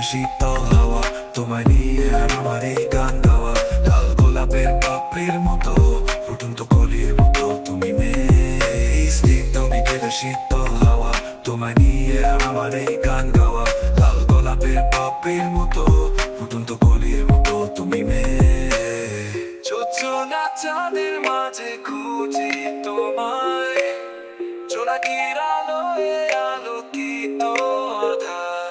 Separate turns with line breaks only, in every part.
শীতল হাওয়া, তোমায় নিয়ে আমার এই গান গাওয়া। লাল গোলাপের পাপড়ির মতো, ফুটন্ত কলির মতো তুমি মেয়ে। স্নিগ্ধ বিকেলে শীতল হাওয়া, তোমায় নিয়ে আমার এই গান গাওয়া। লাল গোলাপের পাপড়ির মতো, ফুটন্ত কলির মতো তুমি মেয়ে। যোজনা চাঁদের মাঝে খুঁজি তোমায়, জোনাকির আলোয় আলোকিত আধার।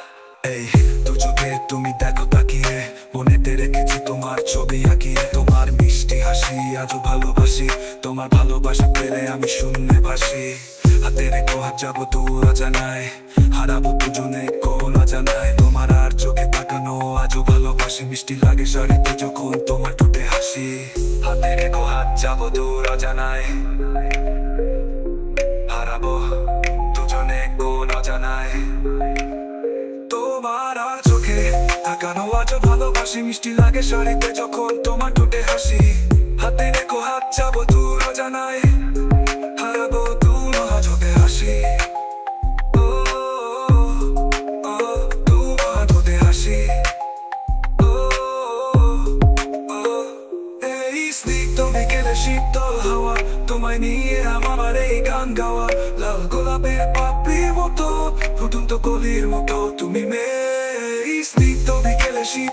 এই দু চোখে তুমি দেখো তাকিয়ে, মনেতে রেখেছি তোমার ছবি আঁকিয়ে। তোমার মিষ্টি হাসি আজও ভালোবাসি, তোমার ভালোবাসা পেলে আমি শূন্যে ভাসি। হাতে রেখো হাত যাবো দূর অজানায়, হারাবো দুজনে কোন অজানায়। তোমার আর চোখে তাকানো আজও ভালোবাসি, মিষ্টি লাগে শাড়িতে যখন তোমার ঠোঁটে হাসি। হাতে রেখো হাত যাবো দূর অজানায়, হারাবো দুজনে কোন অজানায়। তোমার আর চোখে তাকানো আজও ভালোবাসি, মিষ্টি লাগে শাড়িতে যখন তোমার ঠোঁটে হাসি। হাতে রেখো হাত যাবো দূর অজানায়, হারাবো দূর চোখে হাসি। ও ও তোমার ঠোঁটে হাসি। ও ও এই স্নিগ্ধ বিকেলে শীতল হাওয়া, তোমায় নিয়ে আমার এই গান গাওয়া। লাল গোলাপের পাপড়ির মতো, ফুটন্ত কলির মতো তুমি মেয়ে। স্নিগ্ধ বিকেলে শীতল